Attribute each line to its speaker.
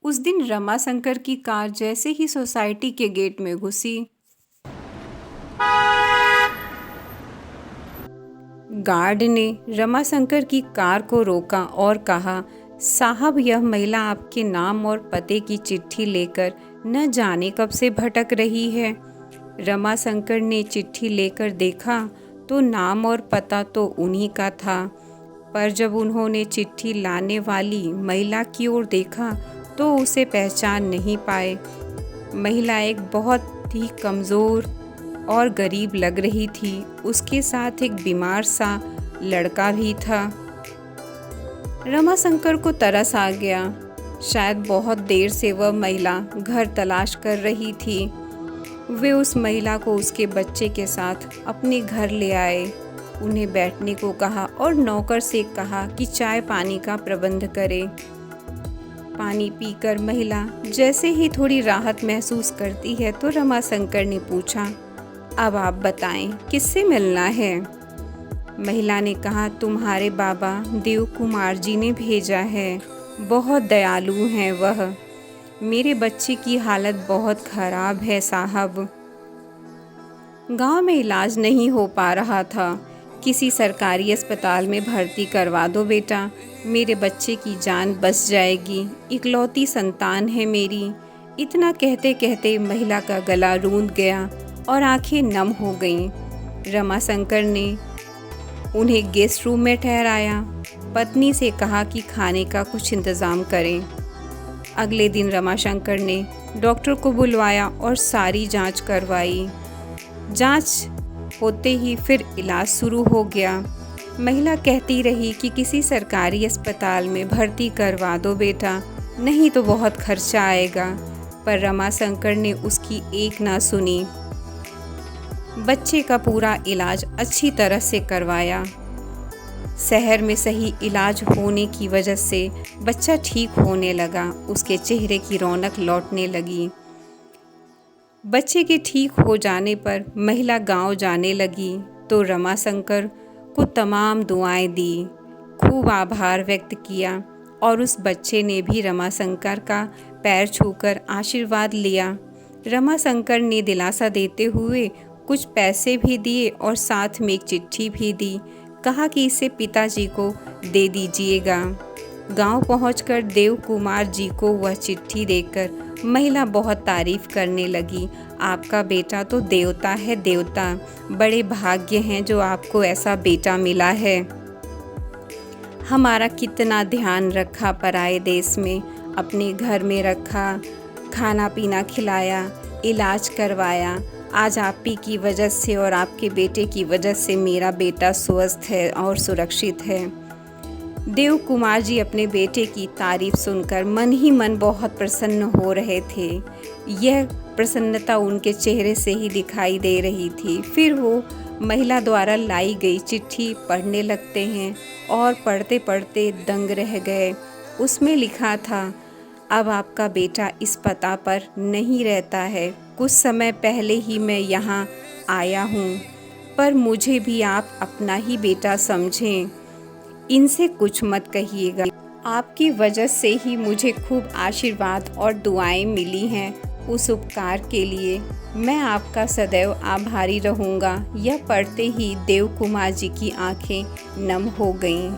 Speaker 1: उस दिन रमाशंकर की कार जैसे ही सोसाइटी के गेट में घुसी, गार्ड ने रमाशंकर की कार को रोका और कहा, साहब, यह महिला आपके नाम और पते की चिट्ठी लेकर न जाने कब से भटक रही है। रमाशंकर ने चिट्ठी लेकर देखा तो नाम और पता तो उन्हीं का था, पर जब उन्होंने चिट्ठी लाने वाली महिला की ओर देखा तो उसे पहचान नहीं पाए। महिला एक बहुत ही कमज़ोर और गरीब लग रही थी। उसके साथ एक बीमार सा लड़का भी था। रमाशंकर को तरस आ गया। शायद बहुत देर से वह महिला घर तलाश कर रही थी। वे उस महिला को उसके बच्चे के साथ अपने घर ले आए, उन्हें बैठने को कहा और नौकर से कहा कि चाय पानी का प्रबंध करे। पानी पीकर महिला जैसे ही थोड़ी राहत महसूस करती है तो रमाशंकर ने पूछा, अब आप बताएं, किससे मिलना है? महिला ने कहा, तुम्हारे बाबा देव कुमार जी ने भेजा है। बहुत दयालु हैं वह। मेरे बच्चे की हालत बहुत खराब है साहब। गांव में इलाज नहीं हो पा रहा था। किसी सरकारी अस्पताल में भर्ती करवा दो बेटा, मेरे बच्चे की जान बच जाएगी। इकलौती संतान है मेरी। इतना कहते कहते महिला का गला रूंध गया और आंखें नम हो गईं। रमाशंकर ने उन्हें गेस्ट रूम में ठहराया। पत्नी से कहा कि खाने का कुछ इंतज़ाम करें। अगले दिन रमाशंकर ने डॉक्टर को बुलवाया और सारी जांच करवाई। जांच होते ही फिर इलाज शुरू हो गया। महिला कहती रही कि किसी सरकारी अस्पताल में भर्ती करवा दो बेटा, नहीं तो बहुत खर्चा आएगा, पर रमाशंकर ने उसकी एक ना सुनी। बच्चे का पूरा इलाज अच्छी तरह से करवाया। शहर में सही इलाज होने की वजह से बच्चा ठीक होने लगा। उसके चेहरे की रौनक लौटने लगी। बच्चे के ठीक हो जाने पर महिला गांव जाने लगी तो रमाशंकर को तमाम दुआएं दी, खूब आभार व्यक्त किया और उस बच्चे ने भी रमाशंकर का पैर छूकर आशीर्वाद लिया। रमाशंकर ने दिलासा देते हुए कुछ पैसे भी दिए और साथ में एक चिट्ठी भी दी। कहा कि इसे पिताजी को दे दीजिएगा। गांव पहुंचकर देव कुमार जी को वह चिट्ठी देकर महिला बहुत तारीफ करने लगी। आपका बेटा तो देवता है, देवता। बड़े भाग्य हैं जो आपको ऐसा बेटा मिला है। हमारा कितना ध्यान रखा पराए देश में, अपने घर में रखा, खाना पीना खिलाया, इलाज करवाया। आज आप ही की वजह से और आपके बेटे की वजह से मेरा बेटा स्वस्थ है और सुरक्षित है। देव कुमार जी अपने बेटे की तारीफ सुनकर मन ही मन बहुत प्रसन्न हो रहे थे। यह प्रसन्नता उनके चेहरे से ही दिखाई दे रही थी। फिर वो महिला द्वारा लाई गई चिट्ठी पढ़ने लगते हैं और पढ़ते पढ़ते दंग रह गए। उसमें लिखा था, अब आपका बेटा इस पता पर नहीं रहता है। कुछ समय पहले ही मैं यहाँ आया हूँ, पर मुझे भी आप अपना ही बेटा समझें। इनसे कुछ मत कहिएगा। आपकी वजह से ही मुझे खूब आशीर्वाद और दुआएं मिली हैं। उस उपकार के लिए मैं आपका सदैव आभारी रहूँगा। यह पढ़ते ही देव कुमार जी की आंखें नम हो गईं।